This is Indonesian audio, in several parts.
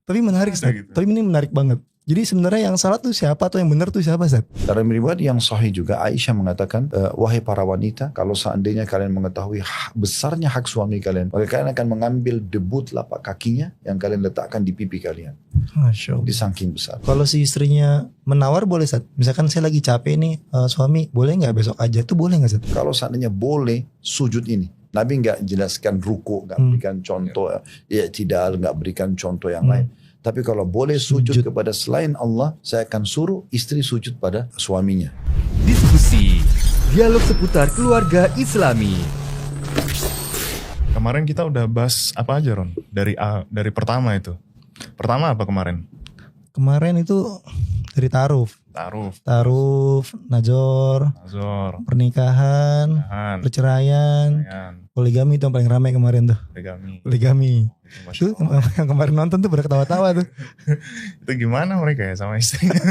Tapi menarik, Ustaz. Gitu. Tapi ini menarik banget. Jadi sebenarnya yang salah tuh siapa atau yang benar tuh siapa, Ustaz? Dalam riwayat yang sahih juga Aisyah mengatakan, wahai para wanita, kalau seandainya kalian mengetahui besarnya hak suami kalian, maka kalian akan mengambil debu telapak kakinya yang kalian letakkan di pipi kalian. Masya Allah. Di saking besar. Kalau si istrinya menawar boleh, Ustaz? Misalkan saya lagi capek nih, suami boleh nggak besok aja? Tuh boleh nggak, Ustaz? Kalau seandainya boleh sujud ini, Nabi nggak jelaskan ruku, nggak berikan contoh, i'tidal, nggak berikan contoh yang lain. Tapi kalau boleh sujud kepada selain Allah, saya akan suruh istri sujud pada suaminya. Diskusi, dialog seputar keluarga Islami. Kemarin kita udah bahas apa aja, Ron? Dari pertama itu. Pertama apa kemarin? Kemarin itu dari ta'aruf, najor, pernikahan, perceraian, poligami itu yang paling ramai kemarin tuh. Poligami. Tuh yang kemarin nonton tuh pada ketawa-tawa tuh. Itu gimana mereka ya sama istrinya?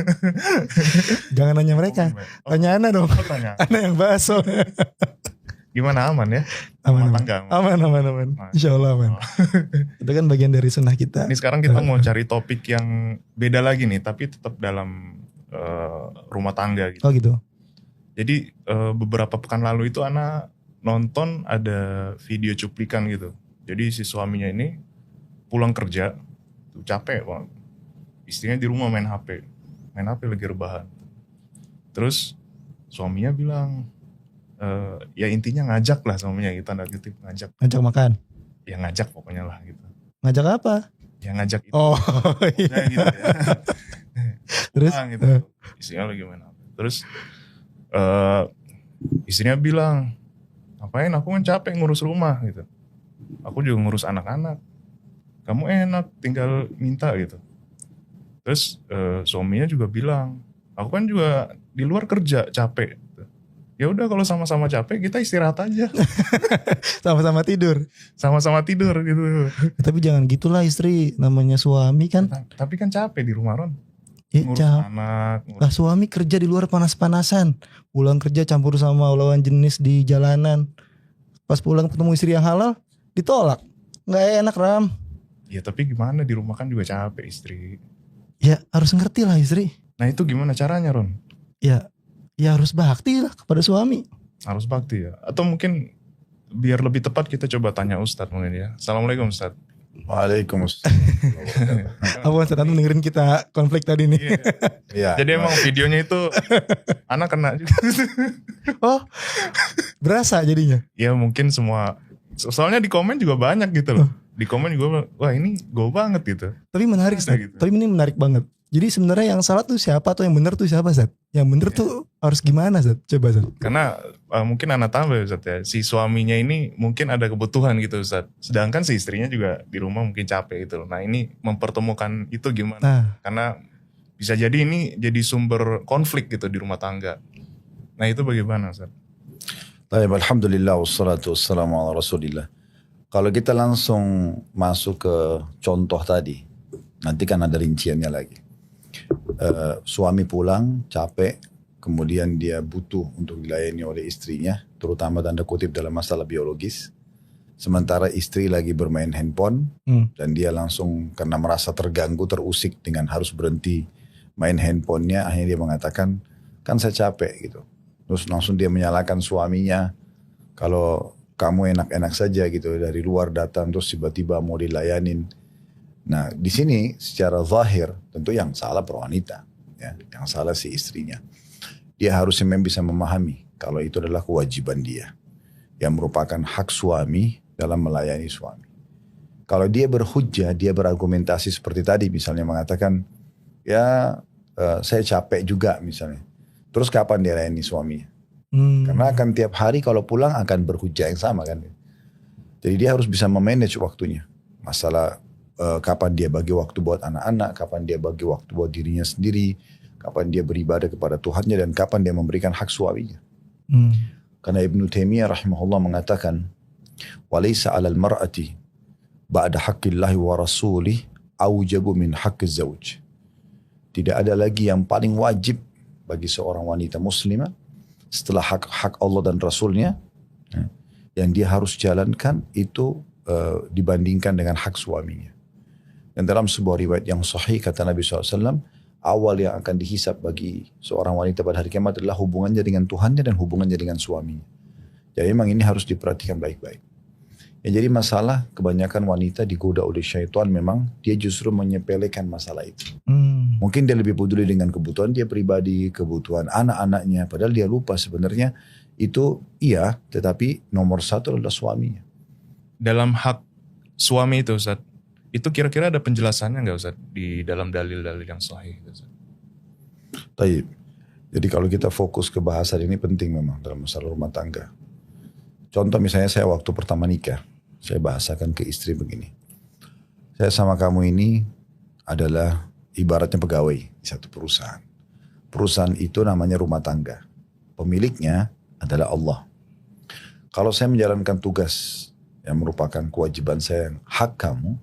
Jangan nanya mereka, tanya Ana dong. Ana yang bahas soalnya. Gimana, aman ya? Aman. Aman. Insya Allah aman. Itu kan bagian dari sunnah kita. Ini sekarang kita mau cari topik yang beda lagi nih, tapi tetap dalam rumah tangga gitu. Oh gitu. Jadi beberapa pekan lalu itu Ana nonton ada video cuplikan gitu. Jadi si suaminya ini pulang kerja, tuh capek banget. Istrinya di rumah main HP lagi rebahan. Terus suaminya bilang, ya intinya ngajak lah suaminya gitu, tanda kutip ngajak. Ngajak makan? Ya ngajak pokoknya lah gitu. Ngajak apa? Ya ngajak itu. Oh iya. Gitu ya. Terus? Gitu. Istrinya lagi main HP. Terus istrinya bilang, ngapain, aku kan capek ngurus rumah gitu. Aku juga ngurus anak-anak. Kamu enak tinggal minta gitu. Terus suaminya juga bilang, aku kan juga di luar kerja capek. Ya udah kalau sama-sama capek kita istirahat aja. Sama-sama tidur gitu. Tapi jangan gitulah istri, namanya suami kan. Tapi kan capek di rumah, Ron. Ngurus anak. Lah suami kerja di luar panas-panasan, pulang kerja campur sama lawan jenis di jalanan. Pas pulang ketemu istri yang halal ditolak. Nggak enak, Ram. Ya tapi gimana, di rumah kan juga capek istri. Ya harus ngerti lah istri. Nah itu gimana caranya, Ron? Ya harus bakti lah kepada suami. Harus bakti ya. Atau mungkin biar lebih tepat kita coba tanya Ustadz mungkin ya. Assalamualaikum Ustadz. Waalaikumsalam. Apa Ustadz dengerin kita konflik tadi nih? Iya. Jadi emang videonya itu anak kena juga. Oh berasa jadinya? Ya mungkin semua. Soalnya di komen juga banyak gitu loh. Di komen juga, wah ini go banget gitu. Tapi menarik Ustadz. Gitu. Tapi ini menarik banget. Jadi sebenarnya yang salah tuh siapa atau yang benar tuh siapa, Zat? Yang benar tuh harus gimana, Zat? Coba, Zat. Karena mungkin anak tambah, Zat ya. Si suaminya ini mungkin ada kebutuhan gitu, Zat. Sedangkan si istrinya juga di rumah mungkin capek gitu. Nah ini mempertemukan itu gimana? Nah. Karena bisa jadi ini jadi sumber konflik gitu di rumah tangga. Nah itu bagaimana, Zat? Alhamdulillah wassalatu wassalamu ala rasulillah. Kalau kita langsung masuk ke contoh tadi, nanti kan ada rinciannya lagi. Suami pulang capek, kemudian dia butuh untuk dilayani oleh istrinya, terutama tanda kutip dalam masalah biologis. Sementara istri lagi bermain handphone dan dia langsung karena merasa terganggu, terusik dengan harus berhenti main handphonenya, akhirnya dia mengatakan, kan saya capek gitu. Terus langsung dia menyalahkan suaminya, kalau kamu enak-enak saja gitu, dari luar datang terus tiba-tiba mau dilayanin. Nah di sini secara zahir tentu yang salah wanita, ya, yang salah si istrinya. Dia harusnya memang bisa memahami kalau itu adalah kewajiban dia, yang merupakan hak suami dalam melayani suami. Kalau dia berhujjah, dia berargumentasi seperti tadi, misalnya mengatakan, ya saya capek juga misalnya. Terus kapan dia layani suaminya? Karena akan tiap hari kalau pulang akan berhujjah yang sama kan. Jadi dia harus bisa memanage waktunya. Masalah kapan dia bagi waktu buat anak-anak, kapan dia bagi waktu buat dirinya sendiri, kapan dia beribadah kepada Tuhannya, dan kapan dia memberikan hak suaminya. Karena Ibnu Taimiyah rahimahullah mengatakan, walaysa 'alal mar'ati ba'da haqqillahi wa rasulih aujabu min haqqiz zauj. Tidak ada lagi yang paling wajib bagi seorang wanita muslimah setelah hak Allah dan Rasulnya yang dia harus jalankan itu dibandingkan dengan hak suaminya. Dan dalam sebuah riwayat yang sahih kata Nabi SAW, awal yang akan dihisab bagi seorang wanita pada hari kiamat adalah hubungannya dengan Tuhannya dan hubungannya dengan suaminya. Jadi memang ini harus diperhatikan baik-baik. Ya, jadi masalah kebanyakan wanita digoda oleh syaitan memang dia justru menyepelekan masalah itu. Mungkin dia lebih peduli dengan kebutuhan dia pribadi, kebutuhan anak-anaknya. Padahal dia lupa sebenarnya itu iya, tetapi nomor satu adalah suaminya. Dalam hak suami itu Ustaz, itu kira-kira ada penjelasannya nggak Ustaz di dalam dalil-dalil yang sahih? Baik. Jadi kalau kita fokus ke bahasan ini penting memang dalam masalah rumah tangga. Contoh misalnya saya waktu pertama nikah, saya bahasakan ke istri begini. Saya sama kamu ini adalah ibaratnya pegawai di satu perusahaan. Perusahaan itu namanya rumah tangga. Pemiliknya adalah Allah. Kalau saya menjalankan tugas yang merupakan kewajiban saya yang hak kamu,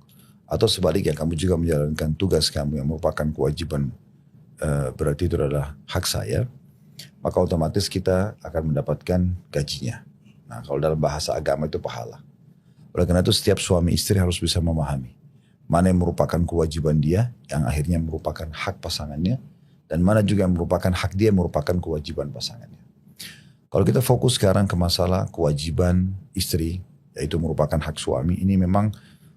atau sebaliknya kamu juga menjalankan tugas kamu yang merupakan kewajiban berarti itu adalah hak saya, maka otomatis kita akan mendapatkan gajinya. Nah, kalau dalam bahasa agama itu pahala. Oleh karena itu setiap suami istri harus bisa memahami mana yang merupakan kewajiban dia yang akhirnya merupakan hak pasangannya, dan mana juga yang merupakan hak dia yang merupakan kewajiban pasangannya. Kalau kita fokus sekarang ke masalah kewajiban istri, yaitu merupakan hak suami, ini memang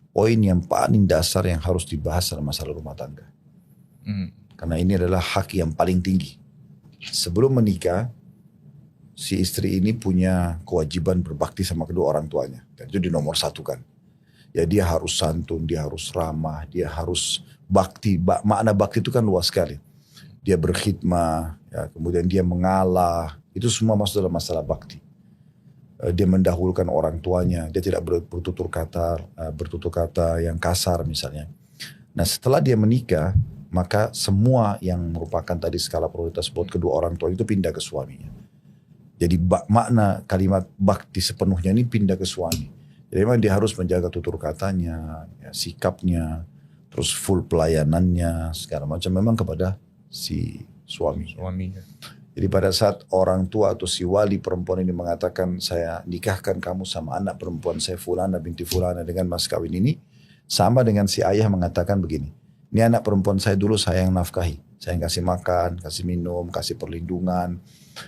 poin yang paling dasar yang harus dibahas dalam masalah rumah tangga. Karena ini adalah hak yang paling tinggi. Sebelum menikah, si istri ini punya kewajiban berbakti sama kedua orang tuanya. Dan itu di nomor satu kan. Ya dia harus santun, dia harus ramah, dia harus bakti. Makna bakti itu kan luas sekali. Dia berkhidmah, ya, kemudian dia mengalah. Itu semua masuk dalam masalah bakti. Dia mendahulukan orang tuanya. Dia tidak bertutur kata yang kasar misalnya. Nah setelah dia menikah, maka semua yang merupakan tadi skala prioritas buat kedua orang tua itu pindah ke suaminya. Jadi makna kalimat bakti sepenuhnya ini pindah ke suami. Jadi memang dia harus menjaga tutur katanya, ya, sikapnya, terus full pelayanannya, segala macam memang kepada si suaminya. Jadi pada saat orang tua atau si wali perempuan ini mengatakan saya nikahkan kamu sama anak perempuan saya Fulana binti Fulana dengan mas kawin ini, sama dengan si ayah mengatakan begini, ini anak perempuan saya dulu saya yang nafkahi, saya yang kasih makan, kasih minum, kasih perlindungan,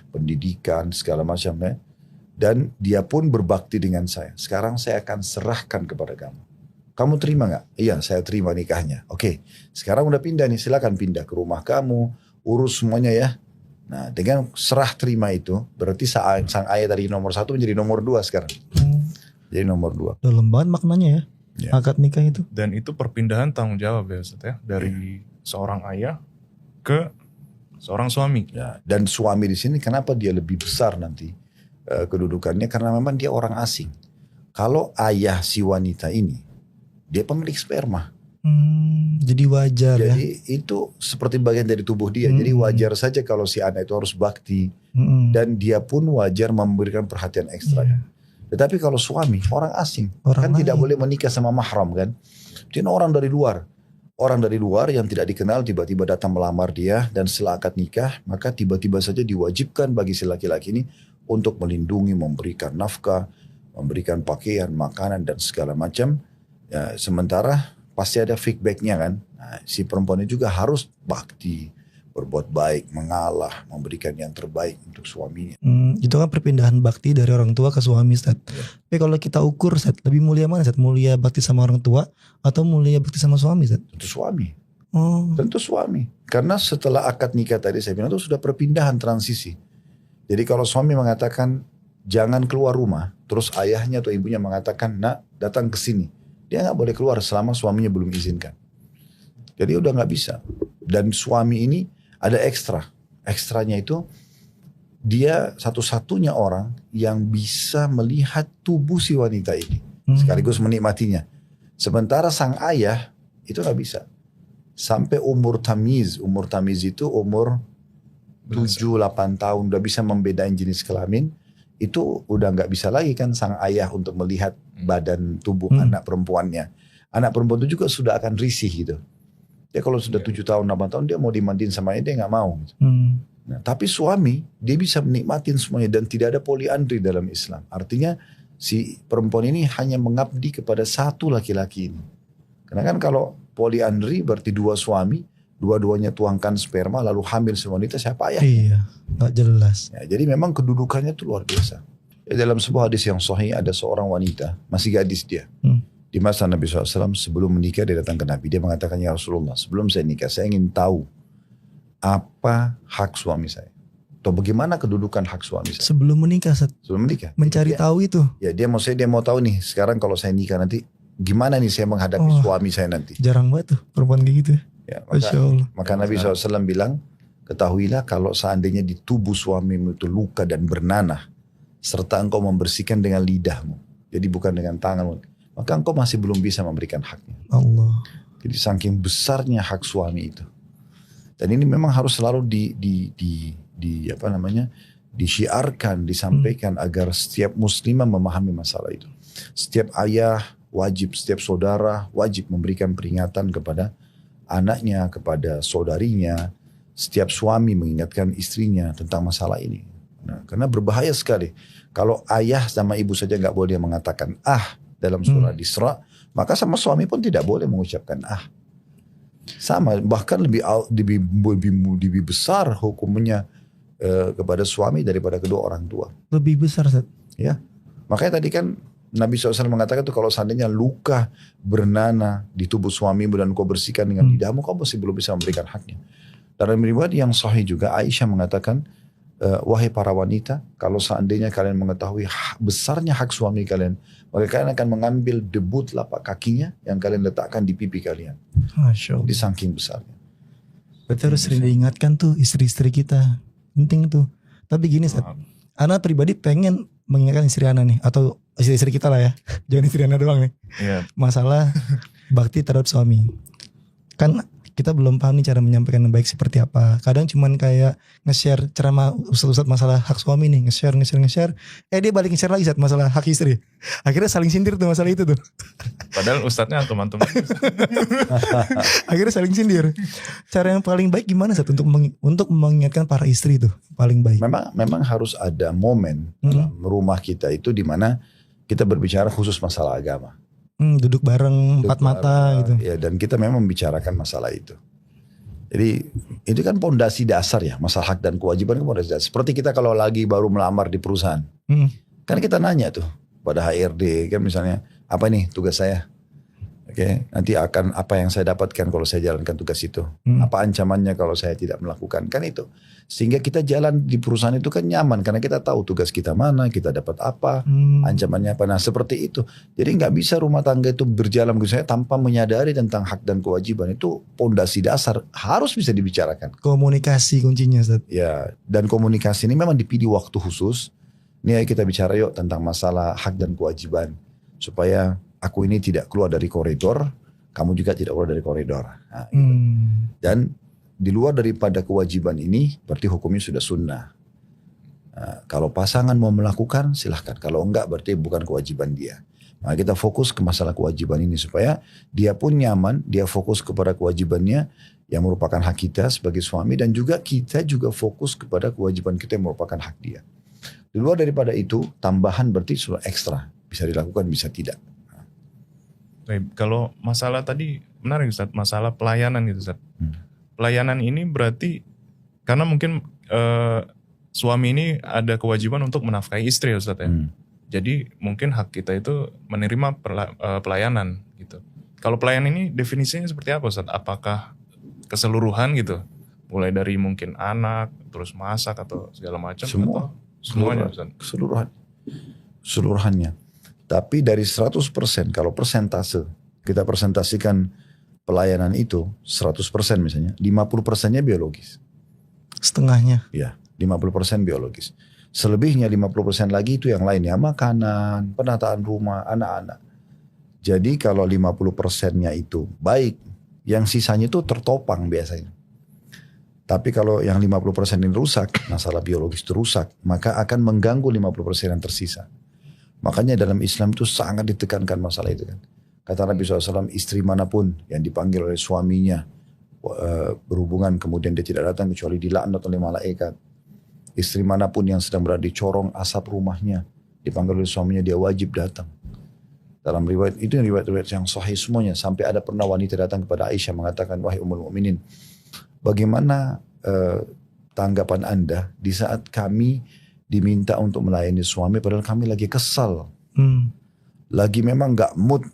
pendidikan, segala macam ya. Dan dia pun berbakti dengan saya. Sekarang saya akan serahkan kepada kamu. Kamu terima gak? Iya saya terima nikahnya. Oke, sekarang udah pindah nih, silakan pindah ke rumah kamu, urus semuanya ya. Nah dengan serah terima itu, berarti sang ayah dari nomor 1 menjadi nomor 2 sekarang. Jadi nomor 2. Dalam banget maknanya ya. Akad nikah itu. Dan itu perpindahan tanggung jawab ya Ustaz ya. Dari seorang ayah ke seorang suami. Ya, dan suami di sini kenapa dia lebih besar nanti kedudukannya? Karena memang dia orang asing. Kalau ayah si wanita ini, dia pemilik sperma. Jadi wajar ya. Jadi itu seperti bagian dari tubuh dia. Jadi wajar saja kalau si anak itu harus bakti. Dan dia pun wajar memberikan perhatian ekstra. Tetapi kalau suami, orang asing. Kan tidak boleh menikah sama mahram kan. Dia orang dari luar. Orang dari luar yang tidak dikenal tiba-tiba datang melamar dia. Dan setelah akad nikah, maka tiba-tiba saja diwajibkan bagi si laki-laki ini untuk melindungi, memberikan nafkah, memberikan pakaian, makanan dan segala macam. Ya, sementara pasti ada feedbacknya kan. Nah, si perempuan ini juga harus bakti, berbuat baik, mengalah, memberikan yang terbaik untuk suaminya. Itu kan perpindahan bakti dari orang tua ke suami, Ustaz. Tapi kalau kita ukur, Ustaz, lebih mulia mana, Ustaz? Mulia bakti sama orang tua atau mulia bakti sama suami, Ustaz? Tentu suami. Tentu suami. Karena setelah akad nikah tadi saya bilang itu sudah perpindahan transisi. Jadi kalau suami mengatakan jangan keluar rumah, terus ayahnya atau ibunya mengatakan nak datang ke sini, dia nggak boleh keluar selama suaminya belum izinkan. Jadi udah nggak bisa. Dan suami ini ada ekstranya itu dia satu-satunya orang yang bisa melihat tubuh si wanita ini sekaligus menikmatinya. Sementara sang ayah itu nggak bisa. Sampai umur tamiz itu umur 7-8 tahun udah bisa membedain jenis kelamin, itu udah nggak bisa lagi kan sang ayah untuk melihat badan tubuh anak perempuannya. Anak perempuan itu juga sudah akan risih gitu. Dia kalau sudah 7 tahun, 8 tahun dia mau dimandiin sama dia nggak mau. Nah, tapi suami dia bisa menikmatin semuanya dan tidak ada poliandri dalam Islam. Artinya si perempuan ini hanya mengabdi kepada satu laki-laki ini. Karena kan kalau poliandri berarti 2 suami, dua-duanya tuangkan sperma lalu hamil si wanita, siapa ayah? Iya, nggak jelas. Ya, jadi memang kedudukannya itu luar biasa. Dalam sebuah hadis yang sahih ada seorang wanita, masih gadis dia. Di masa Nabi SAW sebelum menikah dia datang ke Nabi. Dia mengatakan, ya Rasulullah, sebelum saya nikah saya ingin tahu apa hak suami saya. Atau bagaimana kedudukan hak suami saya. Sebelum menikah, Sebelum menikah. mencari tahu itu. Ya dia mau tahu nih sekarang kalau saya nikah nanti gimana nih saya menghadapi suami saya nanti. Jarang banget tuh perempuan kayak gitu. Ya, Masya Allah. maka Nabi SAW bilang, ketahuilah kalau seandainya di tubuh suamimu itu luka dan bernanah, serta engkau membersihkan dengan lidahmu, jadi bukan dengan tanganmu, maka engkau masih belum bisa memberikan haknya. Allah. Jadi saking besarnya hak suami itu. Dan ini memang harus selalu disyiarkan, disampaikan agar setiap muslimah memahami masalah itu. Setiap ayah wajib, setiap saudara wajib memberikan peringatan kepada anaknya, kepada saudarinya. Setiap suami mengingatkan istrinya tentang masalah ini. Nah, karena berbahaya sekali. Kalau ayah sama ibu saja nggak boleh mengatakan dalam surah Isra, maka sama suami pun tidak boleh mengucapkan Sama, bahkan lebih besar hukumnya kepada suami daripada kedua orang tua. Lebih besar, Ustaz. Ya, makanya tadi kan Nabi SAW mengatakan tuh kalau seandainya luka bernanah di tubuh suamimu dan kau bersihkan dengan lidahmu, kau masih belum bisa memberikan haknya. Dalam riwayat yang sahih juga Aisyah mengatakan, wahai para wanita, kalau seandainya kalian mengetahui besarnya hak suami kalian, maka kalian akan mengambil debu telapak kakinya yang kalian letakkan di pipi kalian. Masya Allah. Di saking besarnya. Betul, harus sering diingatkan tuh istri-istri kita. Penting tuh. Tapi gini, Ustaz, Ana pribadi pengen mengingatkan istri Ana nih, atau istri-istri kita lah ya. Jangan istri Ana doang nih. Iya. Masalah bakti terhadap suami. Kan kita belum paham nih cara menyampaikan yang baik seperti apa. Kadang cuman kayak nge-share ceramah ustaz-ustaz masalah hak suami nih, nge-share. Dia balik nge-share lagi Ustaz masalah hak istri. Akhirnya saling sindir tuh masalah itu tuh. Padahal ustadznya antum-antum. Akhirnya saling sindir. Cara yang paling baik gimana Ustaz untuk mengingatkan para istri itu paling baik? Memang harus ada momen dalam rumah kita itu di mana kita berbicara khusus masalah agama. Duduk bareng empat mata gitu. Ya, dan kita memang membicarakan masalah itu. Jadi itu kan pondasi dasar ya, masalah hak dan kewajiban kan pondasi dasar. Seperti kita kalau lagi baru melamar di perusahaan, kan kita nanya tuh pada HRD kan misalnya, apa nih tugas saya? Oke, nanti akan apa yang saya dapatkan kalau saya jalankan tugas itu? Apa ancamannya kalau saya tidak melakukan? Kan itu. Sehingga kita jalan di perusahaan itu kan nyaman karena kita tahu tugas kita mana, kita dapat apa, ancamannya apa. Nah seperti itu. Jadi nggak bisa rumah tangga itu berjalan begitu saja tanpa menyadari tentang hak dan kewajiban. Itu pondasi dasar harus bisa dibicarakan. Komunikasi kuncinya Ustaz. Ya, dan komunikasi ini memang dipilih waktu khusus. Ini ayo kita bicara yuk tentang masalah hak dan kewajiban supaya aku ini tidak keluar dari koridor, kamu juga tidak keluar dari koridor. Nah, gitu. Dan di luar daripada kewajiban ini, berarti hukumnya sudah sunnah. Nah, kalau pasangan mau melakukan, silahkan. Kalau enggak, berarti bukan kewajiban dia. Nah, kita fokus ke masalah kewajiban ini supaya dia pun nyaman, dia fokus kepada kewajibannya yang merupakan hak kita sebagai suami, dan juga kita juga fokus kepada kewajiban kita yang merupakan hak dia. Di luar daripada itu, tambahan berarti sudah ekstra. Bisa dilakukan, bisa tidak. Baik, kalau masalah tadi menarik Ustaz, masalah pelayanan gitu Ustaz. Pelayanan ini berarti karena mungkin suami ini ada kewajiban untuk menafkahi istri Ustaz ya. Jadi mungkin hak kita itu menerima pelayanan gitu. Kalau pelayanan ini definisinya seperti apa Ustaz? Apakah keseluruhan gitu? Mulai dari mungkin anak, terus masak atau segala macam? Semuanya Ustaz? Keseluruhannya. Tapi dari 100% kalau persentase kita presentasikan pelayanan itu 100% misalnya, 50%-nya biologis. Setengahnya. Ya, 50% biologis. Selebihnya 50% lagi itu yang lainnya, makanan, penataan rumah, anak-anak. Jadi kalau 50%-nya itu baik, yang sisanya itu tertopang biasanya. Tapi kalau yang 50% ini rusak, masalah biologis itu rusak, maka akan mengganggu 50% yang tersisa. Makanya dalam Islam itu sangat ditekankan masalah itu kan. Kata Nabi SAW, istri manapun yang dipanggil oleh suaminya berhubungan kemudian dia tidak datang kecuali dilaknat oleh malaikat. Istri manapun yang sedang berada di corong asap rumahnya dipanggil oleh suaminya, dia wajib datang. Dalam riwayat itu riwayat-riwayat yang sahih semuanya, sampai ada pernah wanita datang kepada Aisyah mengatakan, wahai Ummul Mukminin, bagaimana tanggapan Anda di saat kami diminta untuk melayani suami padahal kami lagi kesal, lagi memang nggak mood.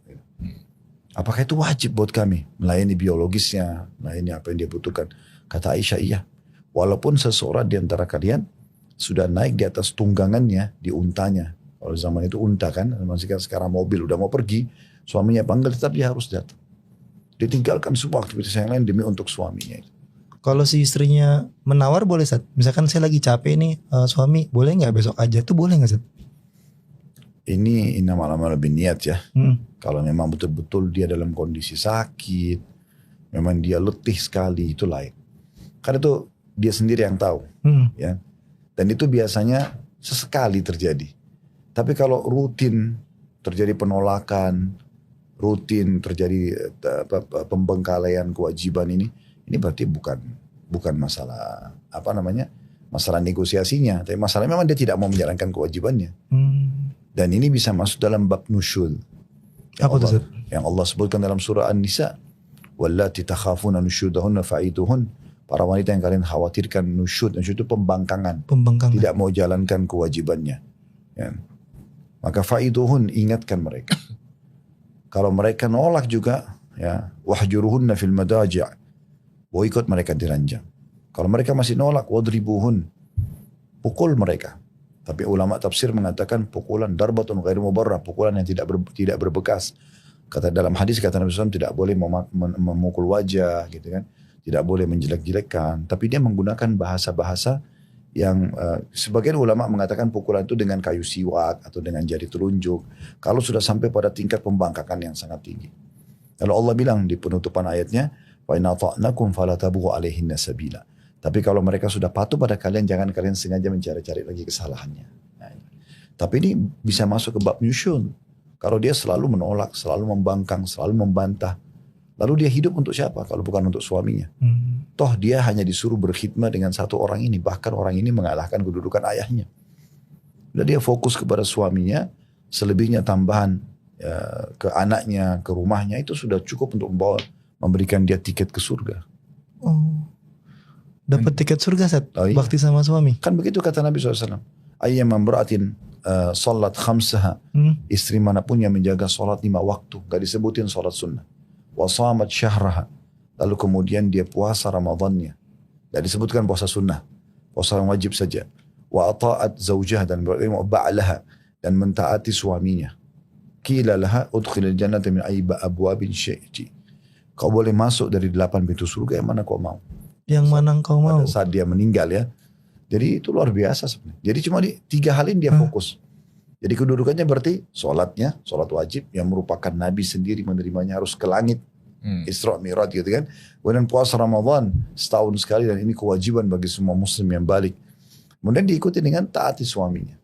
Apakah itu wajib buat kami melayani biologisnya, melayani apa yang dia butuhkan? Kata Aisyah, iya. Walaupun seseorang di antara kalian sudah naik di atas tunggangannya, di untanya. Kalau zaman itu unta kan, masih kan sekarang mobil udah mau pergi, suaminya panggil tetap dia harus datang. Dia tinggalkan semua aktivitas yang lain demi untuk suaminya. Kalau si istrinya menawar boleh Ustaz? Misalkan saya lagi capek nih, suami boleh nggak besok aja? Itu boleh nggak Ustaz? Ini malam lebih niat ya. Kalau memang betul-betul dia dalam kondisi sakit, memang dia letih sekali, itu lain. Karena itu dia sendiri yang tahu, ya. Dan itu biasanya sesekali terjadi. Tapi kalau rutin terjadi penolakan, rutin terjadi pembengkalian kewajiban ini berarti bukan masalah masalah negosiasinya, tapi masalah memang dia tidak mau menjalankan kewajibannya. Dan ini bisa masuk dalam bab nusyul. Yang Allah sebutkan dalam surah An-Nisa, wallati takhafuna nusyudahunna fa'iduhun. Para wanita yang kalian khawatirkan nusyud itu pembangkangan. Tidak mau jalankan kewajibannya. Ya. Maka fa'iduhun, ingatkan mereka. Kalau mereka nolak juga, ya, wahjuruhunna fil madaji', boikot mereka di ranjang. Kalau mereka masih nolak, wadribuhun, pukul mereka. Tapi ulama tafsir mengatakan pukulan darbatun ghairu mubarrah, pukulan yang tidak berbekas. Kata dalam hadis kata Nabi SAW tidak boleh memukul wajah, gitu kan, tidak boleh menjelek-jelekkan. Tapi dia menggunakan bahasa-bahasa yang sebagian ulama mengatakan pukulan itu dengan kayu siwak atau dengan jari telunjuk. Kalau sudah sampai pada tingkat pembangkakan yang sangat tinggi. Lalu Allah bilang di penutupan ayatnya, wa in ata'nakum fala tabghu 'alaihinna sabila. Tapi kalau mereka sudah patuh pada kalian, jangan kalian sengaja mencari-cari lagi kesalahannya. Nah, tapi ini bisa masuk ke bab nyusyun. Kalau dia selalu menolak, selalu membangkang, selalu membantah, lalu dia hidup untuk siapa kalau bukan untuk suaminya? Toh dia hanya disuruh berkhidmat dengan satu orang ini. Bahkan orang ini mengalahkan kedudukan ayahnya. Dan dia fokus kepada suaminya. Selebihnya tambahan ke anaknya, ke rumahnya, itu sudah cukup untuk memberikan dia tiket ke surga. Dapat tiket surga Ustaz, bakti sama suami. Kan begitu kata Nabi SAW. Ayyamam beratin salat khamsaha. Istri manapun yang menjaga salat 5 waktu. Gak disebutin salat sunnah. Wasamat syahraha. Lalu kemudian dia puasa Ramadannya. Tidak disebutkan puasa sunnah. Puasa yang wajib saja. Wa ata'at zawjah dan ba'laha. Dan mentaati suaminya. Qila laha udkhilil jannata min abwabin syi'ti. Kau boleh masuk dari 8 pintu surga, yang mana kau mau? Yang mana kau mau? Pada saat dia meninggal ya. Jadi itu luar biasa sebenarnya. Jadi cuma di 3 hal ini dia fokus. Jadi kedudukannya berarti sholatnya, sholat wajib yang merupakan Nabi sendiri menerimanya harus ke langit. Isra Mi'raj gitu kan. Kemudian puasa Ramadan setahun sekali dan ini kewajiban bagi semua muslim yang balik. Kemudian diikuti dengan taati suaminya.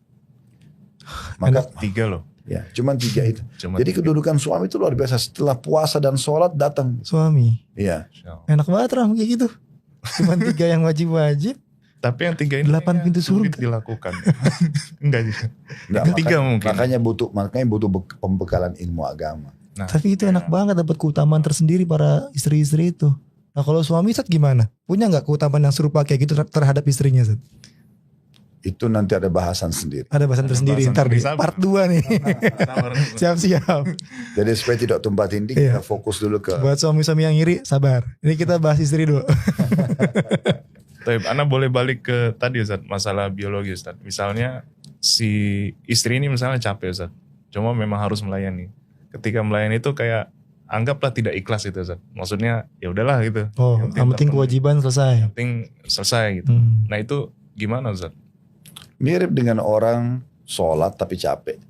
Maka 3 loh. Ya, cuma 3 itu. Jadi kedudukan suami itu luar biasa. Setelah puasa dan sholat datang suami. Iya. Enak banget Ram kayak gitu. Cuma 3 yang wajib-wajib. Tapi yang 3 ini 8 pintu surga dilakukan. Enggak juga. Enggak, 3 mungkin. Makanya butuh pembekalan ilmu agama. Nah, tapi itu enak banget, dapat keutamaan tersendiri para istri-istri itu. Nah kalau suami Ustaz gimana? Punya nggak keutamaan yang serupa kayak gitu terhadap istrinya Ustaz? Itu nanti ada bahasan sendiri. Ada bahasan tersendiri ntar nih. Part 2 nih. Siap-siap. Jadi supaya tidak tumpah tindih, kita fokus dulu ke. Buat suami-suami yang iri, sabar. Ini kita bahas istri dulu. Tapi Ana boleh balik ke tadi Ustaz, masalah biologi Ustaz. Misalnya si istri ini misalnya capek Ustaz. Cuma memang harus melayani. Ketika melayani itu kayak anggaplah tidak ikhlas itu Ustaz. Maksudnya ya udahlah gitu. Oh, yang penting kewajiban selesai. Yang penting selesai gitu. Nah itu gimana Ustaz? Mirip dengan orang sholat tapi capek.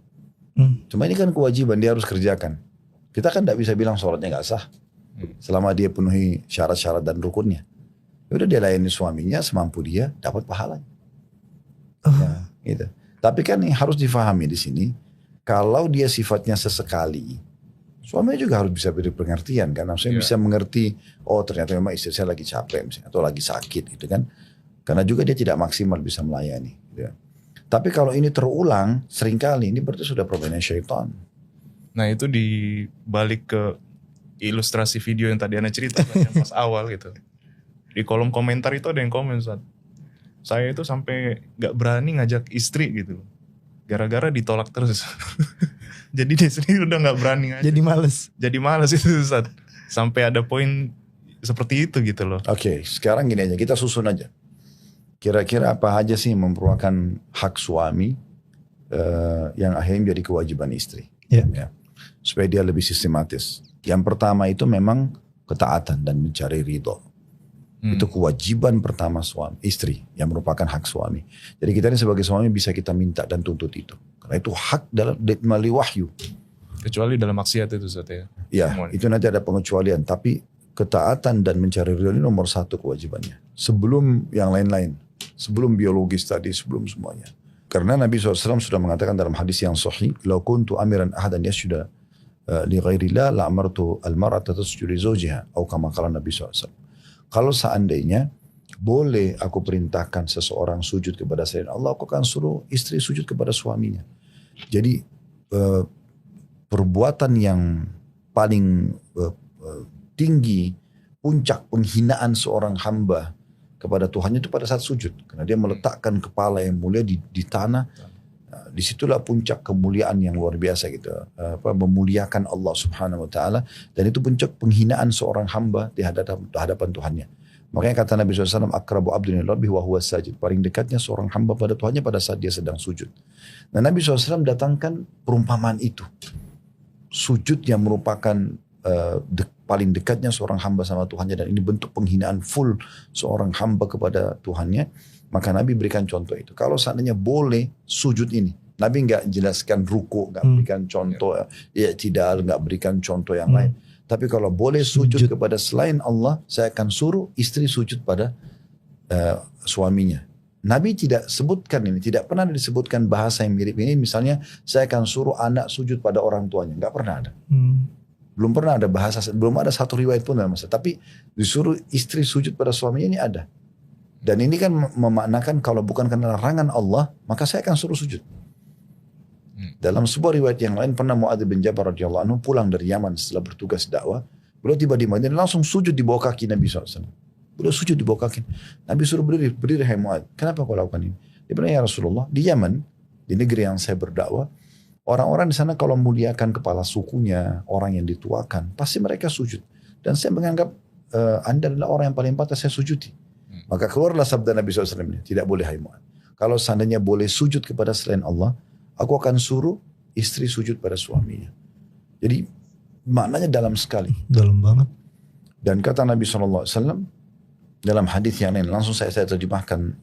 Cuma ini kan kewajiban dia harus kerjakan. Kita kan tidak bisa bilang sholatnya gak sah. Selama dia penuhi syarat-syarat dan rukunnya. Ya udah dia layani suaminya semampu dia dapat pahalanya. Ya, gitu. Tapi kan yang harus difahami di sini. Kalau dia sifatnya sesekali, suaminya juga harus bisa beri pengertian kan. Maksudnya bisa mengerti, oh ternyata memang istri saya lagi capek misalnya, atau lagi sakit gitu kan. Karena juga dia tidak maksimal bisa melayani. Gitu. Tapi kalau ini terulang seringkali, ini berarti sudah permainan syaitan. Nah itu di balik ke ilustrasi video yang tadi Ana cerita yang pas awal gitu. Di kolom komentar itu ada yang komen, Ustaz. Saya itu sampai gak berani ngajak istri gitu. Gara-gara ditolak terus. Jadi dia sendiri udah gak berani ngajak. Jadi males. Jadi males itu, Ustaz. Sampai ada poin seperti itu gitu loh. Oke, sekarang gini aja, kita susun aja. Kira-kira apa aja sih yang merupakan hak suami yang akhirnya menjadi kewajiban istri. Ya. Supaya dia lebih sistematis. Yang pertama itu memang ketaatan dan mencari ridho. Itu kewajiban pertama istri yang merupakan hak suami. Jadi kita ini sebagai suami bisa kita minta dan tuntut itu. Karena itu hak dalam melalui wahyu. Kecuali dalam maksiat itu, Ustaz ya. Ya, Semuanya. itu nanti ada pengecualian. Tapi ketaatan dan mencari ridho ini nomor satu kewajibannya. Sebelum yang lain-lain. Sebelum biologis tadi, sebelum semuanya. Karena Nabi SAW sudah mengatakan dalam hadis yang sahih, "Lau kuntu amiran ahadan yasjuda li ghairillah la amartu al-mar'ata tasjudu li zawjiha." Atau kama qala Nabi SAW. Kalau seandainya boleh aku perintahkan seseorang sujud kepada selain Allah, aku akan suruh istri sujud kepada suaminya. Jadi perbuatan yang paling tinggi, puncak penghinaan seorang hamba kepada Tuhannya itu pada saat sujud. Karena dia meletakkan kepala yang mulia di tanah. Disitulah puncak kemuliaan yang luar biasa gitu. Memuliakan Allah subhanahu wa ta'ala. Dan itu puncak penghinaan seorang hamba di hadapan Tuhannya. Makanya kata Nabi SAW, akrabu abdun ilallahi wa huwa sajid. Paling dekatnya seorang hamba pada Tuhannya pada saat dia sedang sujud. Nah Nabi SAW datangkan perumpamaan itu. Sujud yang merupakan paling dekatnya seorang hamba sama Tuhannya. Dan ini bentuk penghinaan full seorang hamba kepada Tuhannya. Maka Nabi berikan contoh itu. Kalau seandainya boleh sujud ini. Nabi nggak jelaskan ruku, nggak berikan contoh i'tidal, nggak berikan contoh yang lain. Tapi kalau boleh sujud kepada selain Allah, saya akan suruh istri sujud pada suaminya. Nabi tidak sebutkan ini, tidak pernah disebutkan bahasa yang mirip ini. Misalnya saya akan suruh anak sujud pada orang tuanya, nggak pernah ada. Belum pernah ada bahasa, belum ada satu riwayat pun dalam masa. Tapi disuruh istri sujud pada suaminya ini ada. Dan ini kan memaknakan kalau bukan karena larangan Allah, maka saya akan suruh sujud. Dalam sebuah riwayat yang lain pernah Muadz bin Jabal radhiyallahu anhu pulang dari Yaman setelah bertugas dakwah. Beliau tiba di Madinah langsung sujud di bawah kaki Nabi SAW. Beliau sujud di bawah kaki. Nabi suruh berdiri hai Muadz. Kenapa kau lakukan ini? Dia bilang, ya Rasulullah, di Yaman, di negeri yang saya berdakwah, orang-orang di sana kalau muliakan kepala sukunya, orang yang dituakan, pasti mereka sujud. Dan saya menganggap Anda adalah orang yang paling pantas saya sujudi. Maka keluarlah sabda Nabi SAW ini, tidak boleh hai Muadz. Kalau seandainya boleh sujud kepada selain Allah, aku akan suruh istri sujud pada suaminya. Jadi maknanya dalam sekali. Dalam banget. Dan kata Nabi SAW dalam hadis yang lain, langsung saya terjemahkan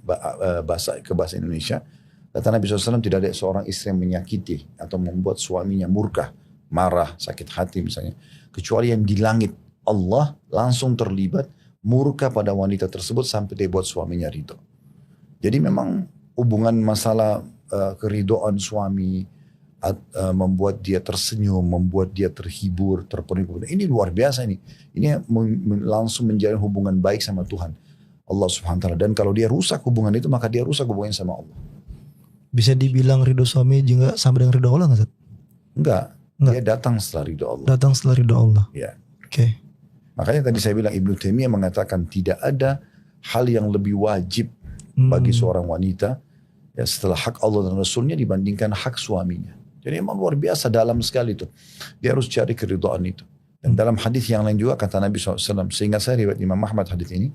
ke bahasa Indonesia. Kata Nabi SAW, tidak ada seorang istri yang menyakiti atau membuat suaminya murka, marah, sakit hati misalnya. Kecuali yang di langit Allah langsung terlibat murka pada wanita tersebut sampai dia buat suaminya ridho. Jadi memang hubungan masalah keridoan suami membuat dia tersenyum, membuat dia terhibur, terpenuhi. Ini luar biasa ini. Ini langsung menjalin hubungan baik sama Tuhan Allah Subhanahu wa taala. Dan kalau dia rusak hubungan itu, maka dia rusak hubungannya sama Allah. Bisa dibilang ridho suami juga sama dengan ridho Allah nggak, Ustaz? Enggak. Dia datang setelah ridho Allah. Datang setelah ridho Allah. Ya. Oke. Makanya tadi saya bilang Ibnu Taimiyah mengatakan tidak ada hal yang lebih wajib bagi seorang wanita ya setelah hak Allah dan Rasulnya dibandingkan hak suaminya. Jadi memang luar biasa dalam sekali itu. Dia harus cari keridhaan itu. Dan dalam hadis yang lain juga kata Nabi SAW, seingat saya riwayat Imam Ahmad hadis ini,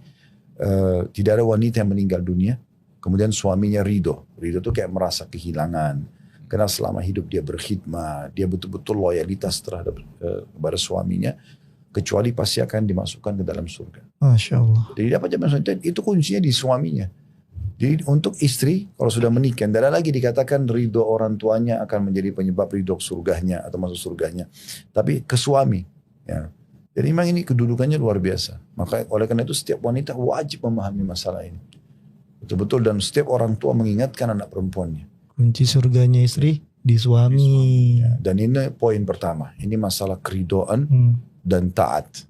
tidak ada wanita yang meninggal dunia, kemudian suaminya ridho. Ridho itu kayak merasa kehilangan. Karena selama hidup dia berkhidmat, dia betul-betul loyalitas terhadap kepada suaminya, kecuali pasti akan dimasukkan ke dalam surga. Masya Allah. Jadi apa itu kuncinya di suaminya. Jadi untuk istri kalau sudah menikah, tidak ada lagi dikatakan ridho orang tuanya akan menjadi penyebab ridho surganya atau masuk surganya. Tapi ke suami. Ya. Jadi memang ini kedudukannya luar biasa. Maka oleh karena itu setiap wanita wajib memahami masalah ini. Betul-betul dan setiap orang tua mengingatkan anak perempuannya. Kunci surganya istri di suami. Ya. Dan ini poin pertama. Ini masalah keridhaan dan taat.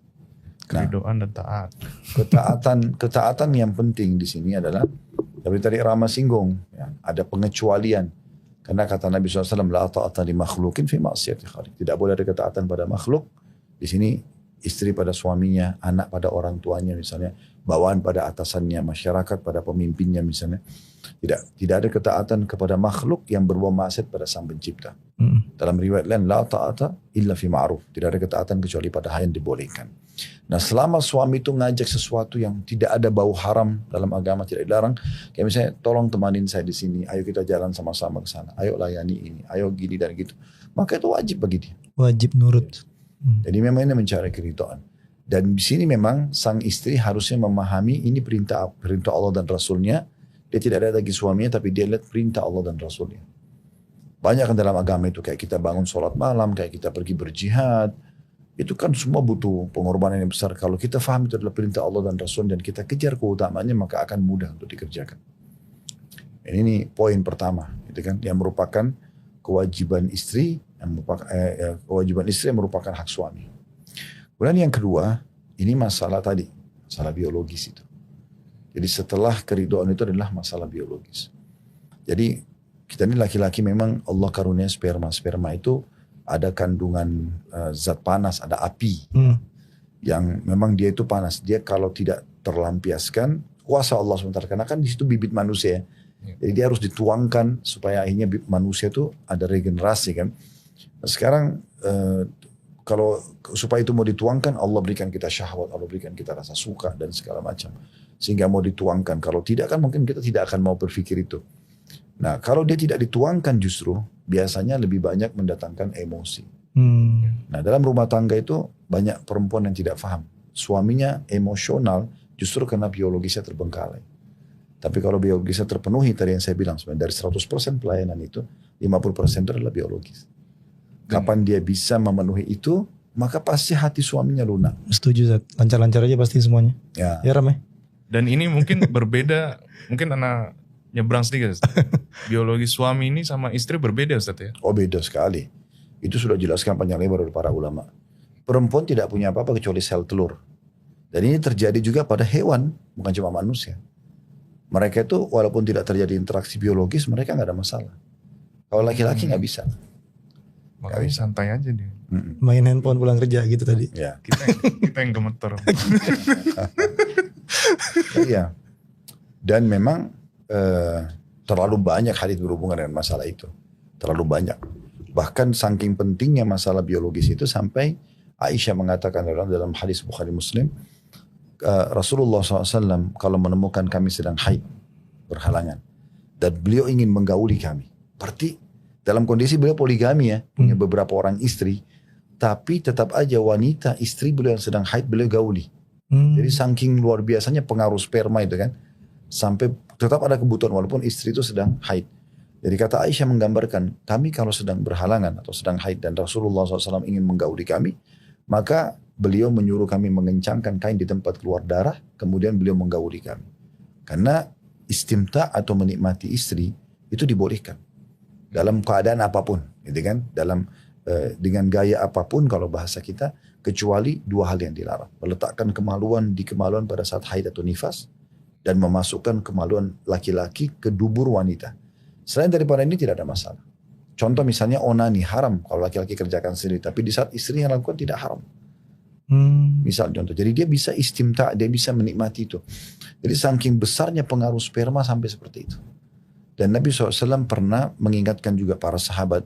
Keridoan dan taat. Ketaatan yang penting di sini adalah, tapi tadi Rama singgung, ya, ada pengecualian. Karena kata Nabi SAW, la ta'ata li makhlukin fi ma'siyati khaliq. Tidak boleh ada ketaatan pada makhluk. Di sini istri pada suaminya, anak pada orang tuanya misalnya, bawaan pada atasannya, masyarakat pada pemimpinnya misalnya. Tidak ada ketaatan kepada makhluk yang berbuat maksiat pada Sang Pencipta. Dalam riwayat lain, la ta'ata illa fi ma'ruf. Tidak ada ketaatan kecuali pada hal yang dibolehkan. Nah, selama suami itu ngajak sesuatu yang tidak ada bau haram dalam agama, tidak dilarang. Kayak misalnya, tolong temanin saya di sini, ayo kita jalan sama-sama ke sana, ayo layani ini, ayo gini dan gitu. Maka itu wajib bagi dia. Wajib nurut. Jadi memang ini mencari keridhaan. Dan di sini memang sang istri harusnya memahami ini perintah Allah dan Rasulnya. Dia tidak ada lagi suaminya, tapi dia lihat perintah Allah dan Rasulnya. Banyak kan dalam agama itu, kayak kita bangun sholat malam, kayak kita pergi berjihad. Itu kan semua butuh pengorbanan yang besar. Kalau kita faham itu adalah perintah Allah dan Rasul dan kita kejar keutamaannya, maka akan mudah untuk dikerjakan. Ini poin pertama, itu kan, yang merupakan kewajiban istri, kewajiban istri yang merupakan hak suami. Kemudian yang kedua, ini masalah tadi, masalah biologis itu. Jadi setelah keridhaan itu adalah masalah biologis. Jadi kita ini laki-laki memang Allah karunia sperma. Sperma itu ada kandungan zat panas, ada api. Yang memang dia itu panas. Dia kalau tidak terlampiaskan, kuasa Allah sebentar. Karena kan di situ bibit manusia. Jadi dia harus dituangkan supaya akhirnya manusia itu ada regenerasi kan. Nah, sekarang kalau supaya itu mau dituangkan, Allah berikan kita syahwat, Allah berikan kita rasa suka dan segala macam. Sehingga mau dituangkan. Kalau tidak kan mungkin kita tidak akan mau berpikir itu. Nah, kalau dia tidak dituangkan justru biasanya lebih banyak mendatangkan emosi. Nah, dalam rumah tangga itu banyak perempuan yang tidak paham. Suaminya emosional justru karena biologisnya terbengkalai. Tapi kalau biologisnya terpenuhi, tadi yang saya bilang sebenarnya dari 100% pelayanan itu 50% itu adalah biologis. Kapan dia bisa memenuhi itu, maka pasti hati suaminya lunak. Setuju, Zat. Lancar-lancar aja pasti semuanya. Ya Ram. Dan ini mungkin berbeda, mungkin anak nyebrang sedikit. Biologi suami ini sama istri berbeda Ustaz ya? Oh beda sekali. Itu sudah jelaskan panjang lebar oleh para ulama. Perempuan tidak punya apa-apa kecuali sel telur. Dan ini terjadi juga pada hewan, bukan cuma manusia. Mereka itu walaupun tidak terjadi interaksi biologis, mereka gak ada masalah. Kalau laki-laki gak bisa. Makanya santai aja dia. Main handphone pulang kerja gitu tadi. Ya. Kita yang gemeter. Iya. Dan memang terlalu banyak hadis berhubungan dengan masalah itu. Terlalu banyak. Bahkan saking pentingnya masalah biologis itu sampai Aisyah mengatakan dalam hadis Bukhari Muslim, Rasulullah SAW kalau menemukan kami sedang haid, berhalangan, dan beliau ingin menggauli kami. Berarti dalam kondisi beliau poligami ya, punya beberapa orang istri, tapi tetap aja wanita istri beliau yang sedang haid beliau gauli. Jadi saking luar biasanya pengaruh sperma itu kan, sampai tetap ada kebutuhan walaupun istri itu sedang haid. Jadi kata Aisyah menggambarkan, kami kalau sedang berhalangan atau sedang haid dan Rasulullah SAW ingin menggauli kami, maka beliau menyuruh kami mengencangkan kain di tempat keluar darah, kemudian beliau menggauli kami. Karena istimta atau menikmati istri itu dibolehkan dalam keadaan apapun, gitu kan? Dalam dengan gaya apapun kalau bahasa kita, kecuali dua hal yang dilarang: meletakkan kemaluan di kemaluan pada saat haid atau nifas, dan memasukkan kemaluan laki-laki ke dubur wanita. Selain daripada ini tidak ada masalah. Contoh misalnya onani haram kalau laki-laki kerjakan sendiri, tapi di saat istri yang lakukan tidak haram. Misal contoh, jadi dia bisa istimta, dia bisa menikmati itu. Jadi saking besarnya pengaruh sperma sampai seperti itu. Dan Nabi SAW pernah mengingatkan juga para sahabat.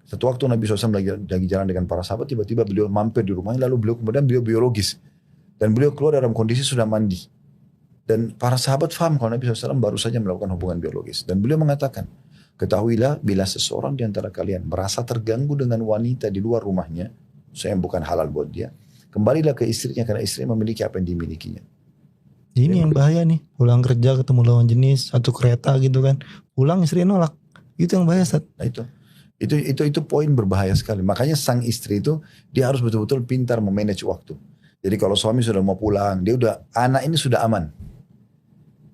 Satu waktu Nabi SAW lagi jalan dengan para sahabat, tiba-tiba beliau mampir di rumahnya, lalu kemudian beliau biologis. Dan beliau keluar dalam kondisi sudah mandi. Dan para sahabat faham kalau Nabi SAW baru saja melakukan hubungan biologis. Dan beliau mengatakan, ketahuilah bila seseorang di antara kalian merasa terganggu dengan wanita di luar rumahnya, yang bukan halal buat dia, kembalilah ke istrinya karena istrinya memiliki apa yang dimilikinya. Ini yang bahaya nih, pulang kerja ketemu lawan jenis, satu kereta gitu kan, pulang istrinya nolak, itu yang bahaya Ustaz. Nah itu poin berbahaya sekali. Makanya sang istri itu dia harus betul-betul pintar memanage waktu. Jadi kalau suami sudah mau pulang, dia udah anak ini sudah aman.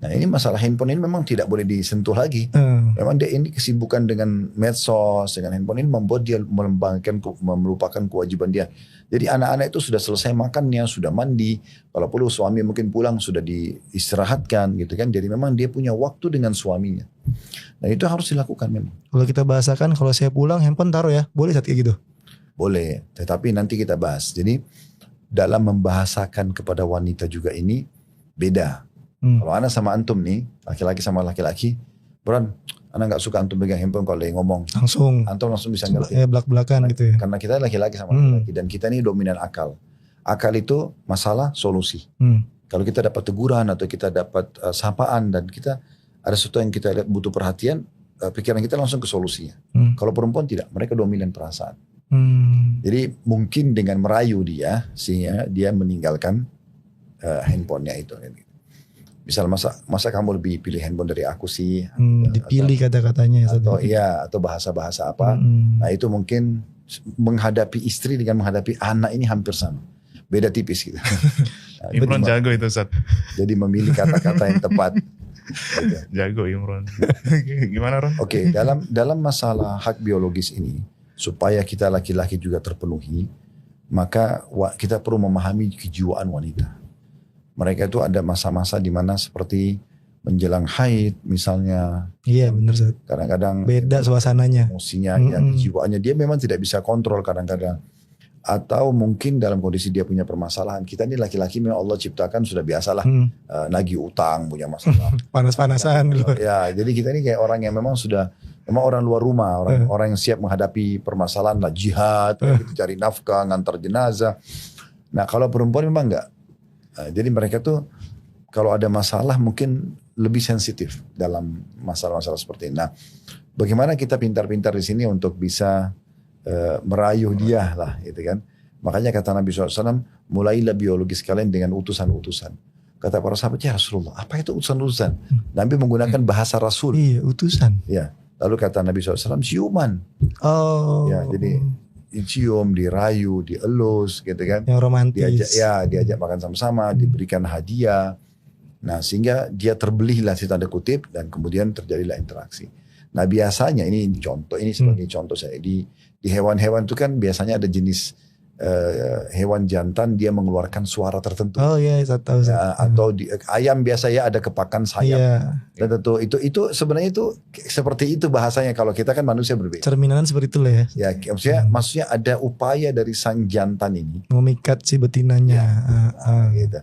Nah ini masalah handphone ini memang tidak boleh disentuh lagi. Memang dia ini kesibukan dengan medsos, dengan handphone ini membuat dia melupakan kewajiban dia. Jadi anak-anak itu sudah selesai makannya, sudah mandi. Kalau perlu suami mungkin pulang sudah diistirahatkan gitu kan. Jadi memang dia punya waktu dengan suaminya. Nah itu harus dilakukan memang. Kalau kita bahasakan kalau saya pulang handphone taruh ya, boleh saat kayak gitu? Boleh, tetapi nanti kita bahas. Jadi dalam membahasakan kepada wanita juga ini beda. Kalau anak sama antum nih, laki-laki sama laki-laki, Bron, anak gak suka antum pegang handphone kalau dia ngomong. Antum langsung bisa ngerti. Belak-belakan gitu ya. Karena kita laki-laki sama laki-laki dan kita ini dominan akal. Akal itu masalah solusi. Kalau kita dapat teguran atau kita dapat sapaan dan kita ada sesuatu yang kita lihat butuh perhatian, pikiran kita langsung ke solusinya. Kalau perempuan tidak, mereka dominan perasaan. Jadi mungkin dengan merayu dia, sehingga dia meninggalkan handphonenya itu. Misal masa kamu lebih pilih handphone dari aku sih? Dipilih kata-katanya. Atau bahasa-bahasa apa. Nah itu mungkin menghadapi istri dengan menghadapi anak ini hampir sama. Beda tipis gitu. Imron jago itu Ustaz. Jadi memilih kata-kata yang tepat. Gitu. Jago Imron. Gimana Ron? Oke, dalam masalah hak biologis ini, supaya kita laki-laki juga terpenuhi, maka kita perlu memahami kejiwaan wanita. Mereka itu ada masa-masa di mana seperti menjelang haid misalnya. Iya benar Ustaz. Kadang-kadang beda suasananya. Emosinya, ya, kejiwaannya dia memang tidak bisa kontrol kadang-kadang. Atau mungkin dalam kondisi dia punya permasalahan. Kita ini laki-laki memang Allah ciptakan sudah biasalah. Nagih utang, punya masalah. Panas-panasan dulu. Ya, jadi kita ini kayak orang yang memang memang orang luar rumah. Orang yang siap menghadapi permasalahan lah. Jihad, gitu, cari nafkah, ngantar jenazah. Nah kalau perempuan memang enggak. Jadi mereka tuh kalau ada masalah mungkin lebih sensitif dalam masalah-masalah seperti ini. Nah, bagaimana kita pintar-pintar di sini untuk bisa merayu dia lah, gitu kan? Makanya kata Nabi SAW, mulailah biologis kalian dengan utusan-utusan. Kata para sahabat, ya Rasulullah, apa itu utusan-utusan? Nabi menggunakan bahasa Rasul. Iya, utusan. Ya, lalu kata Nabi SAW, ciuman. Oh. Ya, jadi dicium, dirayu, dielus gitu kan. Yang romantis. Diajak makan sama-sama, diberikan hadiah. Nah sehingga dia terbelihlah si tanda kutip dan kemudian terjadilah interaksi. Nah biasanya ini contoh, ini sebagai contoh saya. Di hewan-hewan itu kan biasanya ada jenis hewan jantan dia mengeluarkan suara tertentu. Oh iya, saya tahu. Atau ayam biasa ya ada kepakan sayap. Iya. Dan tentu itu sebenarnya itu seperti itu bahasanya. Kalau kita kan manusia berbeda. Cerminan seperti itu lah ya. Ya maksudnya ada upaya dari sang jantan ini memikat si betinanya. Gitu.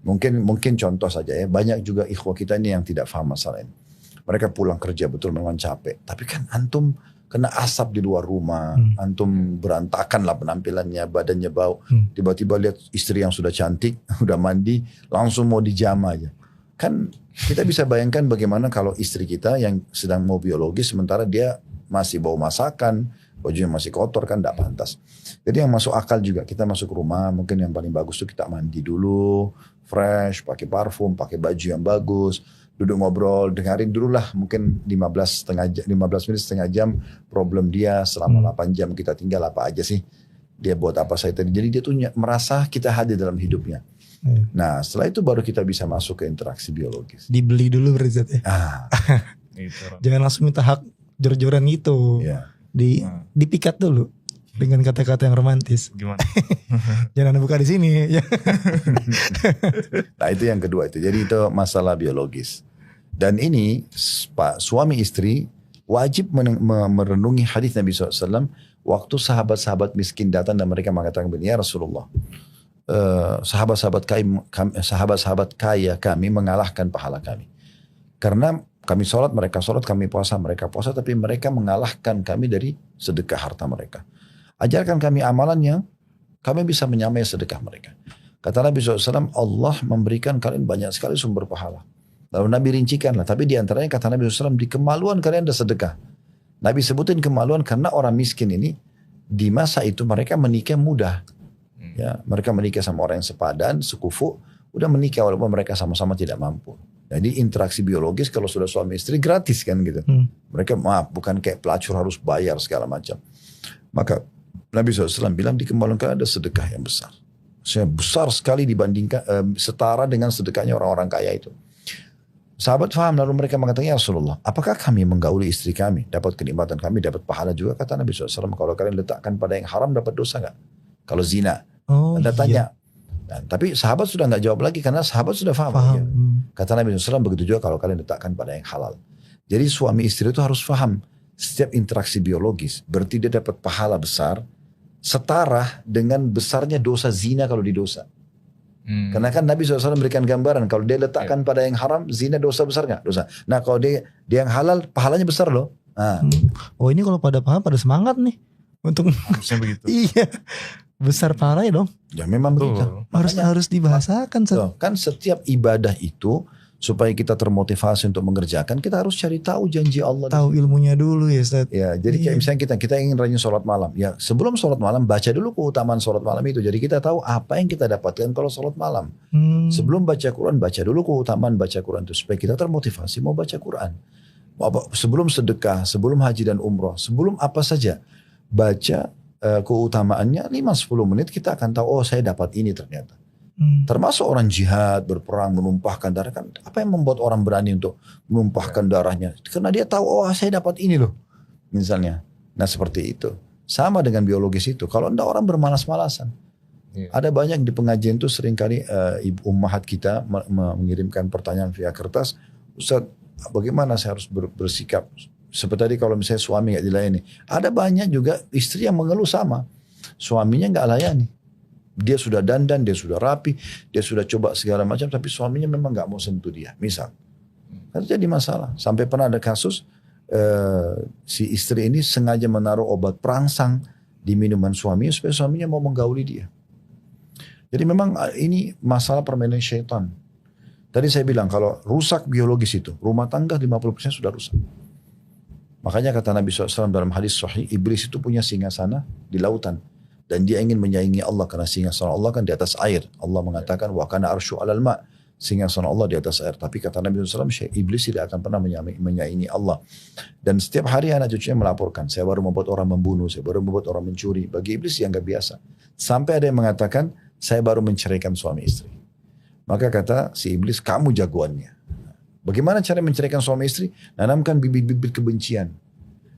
Mungkin contoh saja ya. Banyak juga ikhwah kita ini yang tidak paham masalah ini. Mereka pulang kerja betul memang capek. Tapi kan antum kena asap di luar rumah, antum berantakan lah penampilannya, badannya bau. Tiba-tiba lihat istri yang sudah cantik, udah mandi, langsung mau dijama aja. Kan kita bisa bayangkan bagaimana kalau istri kita yang sedang mau biologis, sementara dia masih bau masakan, bajunya masih kotor, kan tidak pantas. Jadi yang masuk akal juga, kita masuk rumah, mungkin yang paling bagus tuh kita mandi dulu, fresh, pakai parfum, pakai baju yang bagus, duduk ngobrol, dengarin dulu lah mungkin 15 menit setengah jam problem dia selama 8 jam kita tinggal apa aja sih, dia buat apa saya tadi. Jadi dia tuh merasa kita hadir dalam hidupnya. Nah setelah itu baru kita bisa masuk ke interaksi biologis. Dibeli dulu berarti ya. Jangan langsung minta hak jor-joran gitu. Dipikat dulu dengan kata-kata yang romantis. Gimana? Jangan buka di sini. Nah itu yang kedua itu. Jadi itu masalah biologis. Dan ini Pak suami istri wajib merenungi hadis Nabi SAW. Waktu sahabat-sahabat miskin datang dan mereka mengatakan, ya Rasulullah, sahabat-sahabat kaya kami mengalahkan pahala kami. Karena kami sholat, mereka sholat, kami puasa, mereka puasa, tapi mereka mengalahkan kami dari sedekah harta mereka. Ajarkan kami amalannya, kami bisa menyamai sedekah mereka. Kata Nabi SAW, Allah memberikan kalian banyak sekali sumber pahala. Lalu Nabi rincikanlah, tapi diantaranya kata Nabi SAW, di kemaluan kalian ada sedekah. Nabi sebutin kemaluan karena orang miskin ini, di masa itu mereka menikah mudah. Ya, mereka menikah sama orang yang sepadan, sekufu, udah menikah walaupun mereka sama-sama tidak mampu. Jadi interaksi biologis kalau sudah suami istri gratis kan gitu. Mereka bukan kayak pelacur harus bayar segala macam. Maka Nabi SAW bilang di kemaluan kalian ada sedekah yang besar. Besar sekali dibandingkan setara dengan sedekahnya orang-orang kaya itu. Sahabat faham, lalu mereka mengatakan, ya Rasulullah, apakah kami menggauli istri kami, dapat kenikmatan kami, dapat pahala juga? Kata Nabi SAW, kalau kalian letakkan pada yang haram, dapat dosa gak? Kalau zina. Oh Anda iya. tanya. Nah, tapi sahabat sudah gak jawab lagi, karena sahabat sudah faham. Paham. Ya. Kata Nabi SAW, begitu juga kalau kalian letakkan pada yang halal. Jadi suami istri itu harus faham, setiap interaksi biologis, berarti dia dapat pahala besar, setara dengan besarnya dosa zina kalau didosa. Karena kan Nabi SAW memberikan gambaran, kalau dia letakkan pada yang haram, zina dosa besar nggak? Dosa. Nah kalau dia yang halal, pahalanya besar loh. Nah, Oh ini kalau pada paham pada semangat nih untuk Harusnya begitu. iya besar pahalanya dong. ya memang Betul. begitu. Harus dibahasakan. Sat. Tuh, kan setiap ibadah itu, supaya kita termotivasi untuk mengerjakan, kita harus cari tahu janji Allah. Tahu ilmunya dulu ya Ustaz. Ya, jadi kayak Iya. misalnya kita ingin rajin sholat malam. Ya, sebelum sholat malam baca dulu keutamaan sholat malam itu. Jadi kita tahu apa yang kita dapatkan kalau sholat malam. Sebelum baca Quran, baca dulu keutamaan baca Quran itu supaya kita termotivasi mau baca Quran. Sebelum sedekah, sebelum haji dan umroh, sebelum apa saja, baca keutamaannya 5-10 menit kita akan tahu, oh saya dapat ini ternyata. Termasuk orang jihad, berperang, menumpahkan darah kan. Apa yang membuat orang berani untuk menumpahkan darahnya? Karena dia tahu, oh saya dapat ini loh. Misalnya. Nah seperti itu. Sama dengan biologis itu. Kalau enggak orang bermalas-malasan. Iya. Ada banyak di pengajian itu seringkali ibu ummahat kita mengirimkan pertanyaan via kertas. Ustaz, bagaimana saya harus bersikap? Seperti tadi kalau misalnya suami nggak dilayani. Ada banyak juga istri yang mengeluh sama. Suaminya nggak layani. Dia sudah dandan, dia sudah rapi, dia sudah coba segala macam, tapi suaminya memang nggak mau sentuh dia. Misal, kan jadi masalah. Sampai pernah ada kasus si istri ini sengaja menaruh obat perangsang di minuman suaminya supaya suaminya mau menggauli dia. Jadi memang ini masalah permainan syaitan. Tadi saya bilang kalau rusak biologis itu, rumah tangga 50% sudah rusak. Makanya kata Nabi SAW dalam hadis sahih, iblis itu punya singgasana di lautan. Dan dia ingin menyaingi Allah karena singgasana Allah kan di atas air. Allah mengatakan wa kana arsyu 'alal ma'. Singgasana Allah di atas air. Tapi kata Nabi SAW, iblis tidak akan pernah menyaingi Allah. Dan setiap hari anak cucunya melaporkan, saya baru membuat orang membunuh, saya baru membuat orang mencuri. Bagi iblis yang gak biasa. Sampai ada yang mengatakan, saya baru menceraikan suami istri. Maka kata si iblis, kamu jagoannya. Bagaimana cara menceraikan suami istri? Nanamkan bibit-bibit kebencian.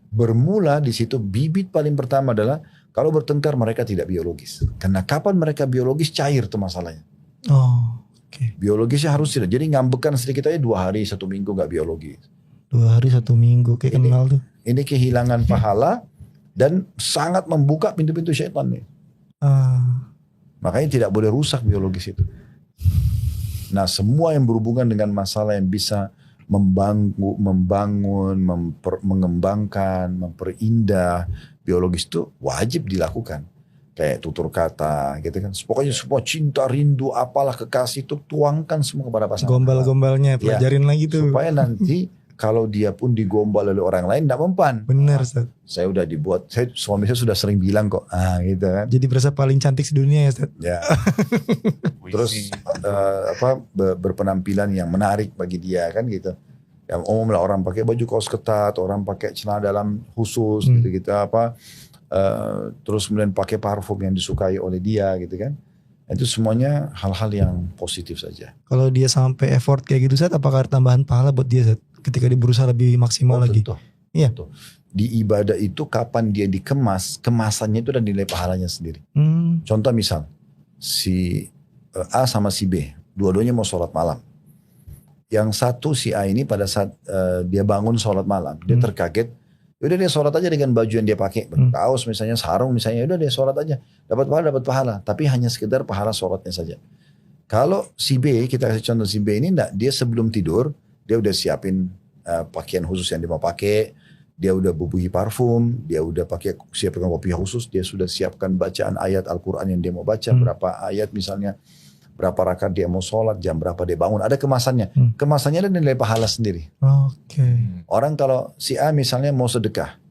Bermula di situ bibit paling pertama adalah kalau bertengkar mereka tidak biologis. Karena kapan mereka biologis cair tuh masalahnya. Oh, oke. Biologisnya harus tidak. Jadi ngambekan sedikit aja 2 hari 1 minggu gak biologis. 2 hari 1 minggu kayak Ini- kenal tuh. Ini kehilangan pahala dan sangat membuka pintu-pintu syaitan nih. Ah, Makanya tidak boleh rusak biologis itu. Nah semua yang berhubungan dengan masalah yang bisa membangun, mengembangkan, memperindah biologis itu wajib dilakukan. Kayak tutur kata gitu kan. Pokoknya semua cinta, rindu, apalah kekasih itu tuangkan semua kepada pasangan. gombal-gombalnya pelajarin lagi tuh. Supaya nanti kalau dia pun digombal oleh orang lain tidak mempan. Bener Ustaz. Saya udah dibuat, suami saya sudah sering bilang kok. Gitu kan. Jadi berasa paling cantik sedunia ya Ustaz. Ya. Puisi. Terus berpenampilan yang menarik bagi dia kan gitu. Yang umum lah orang pakai baju kaos ketat, orang pakai celana dalam khusus gitu-gitu apa. Terus kemudian pakai parfum yang disukai oleh dia gitu kan. Itu semuanya hal-hal yang positif saja. Kalau dia sampai effort kayak gitu Ustaz, apakah ada tambahan pahala buat dia Ustaz? Ketika dia berusaha lebih maksimal lagi. Tentu. Iya. Tentu. Di ibadah itu kapan dia dikemas, kemasannya itu dan nilai pahalanya sendiri. Contoh misal, si A sama si B, dua-duanya mau sholat malam. Yang satu si A ini pada saat dia bangun sholat malam, dia terkaget, udah dia sholat aja dengan baju yang dia pakai, kaos misalnya, sarung misalnya, udah dia sholat aja, dapat pahala, tapi hanya sekedar pahala sholatnya saja. Kalau si B, kita kasih contoh si B ini enggak, dia sebelum tidur, dia udah siapin pakaian khusus yang dia mau pakai, dia udah bubuhi parfum, dia udah siapkan kopi khusus, dia sudah siapkan bacaan ayat Al-Quran yang dia mau baca, berapa ayat misalnya, berapa rakaat dia mau sholat, jam berapa dia bangun, ada kemasannya. Kemasannya ada nilai pahala sendiri. Oke. Orang kalau si A misalnya mau sedekah,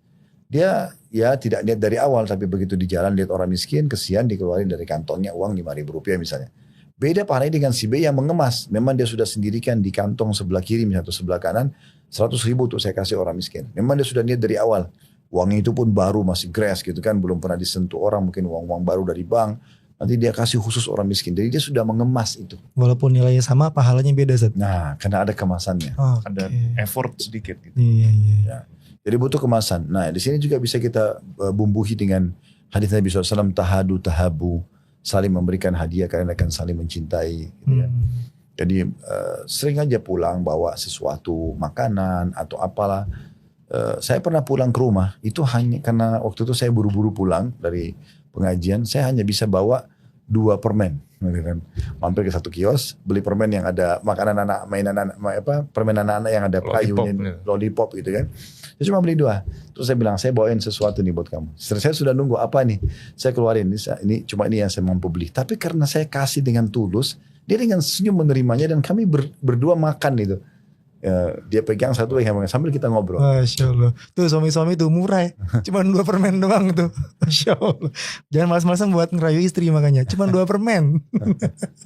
dia ya tidak lihat dari awal, tapi begitu di jalan lihat orang miskin, kesian dikeluarin dari kantongnya uang Rp5.000 misalnya. Beda pahalanya dengan si B yang mengemas. Memang dia sudah sendirikan di kantong sebelah kiri atau sebelah kanan, 100.000 untuk saya kasih orang miskin. Memang dia sudah niat dari awal. Uangnya itu pun baru, masih grass gitu kan, belum pernah disentuh orang, mungkin uang-uang baru dari bank. Nanti dia kasih khusus orang miskin. Jadi dia sudah mengemas itu. Walaupun nilainya sama, pahalanya beda, Ustaz. Nah, karena ada kemasannya. Ada effort sedikit gitu. Iya. Ya. Jadi butuh kemasan. Nah, di sini juga bisa kita bumbuhi dengan hadis Nabi SAW, tahadu tahabu, saling memberikan hadiah kalian akan saling mencintai. Gitu kan. Jadi sering aja pulang bawa sesuatu, makanan atau apalah. Saya pernah pulang ke rumah, itu hanya karena waktu itu saya buru-buru pulang dari pengajian, saya hanya bisa bawa 2 permen. Gitu kan. Mampir ke satu kios, beli permen yang ada makanan anak, mainan anak, permen anak-anak yang ada kayunya, lollipop gitu kan. Saya cuma beli 2. Terus saya bilang, saya bawain sesuatu nih buat kamu. Saya sudah nunggu apa nih? Saya keluarin, ini cuma ini yang saya mampu beli. Tapi karena saya kasih dengan tulus, dia dengan senyum menerimanya dan kami berdua makan itu. Dia pegang satu yang sambil kita ngobrol. Masya Allah. Tuh suami-suami tuh murah ya. Cuma 2 permen doang tuh. Masya Allah. Jangan malas-malasan buat ngerayu istri makanya. Cuma 2 permen.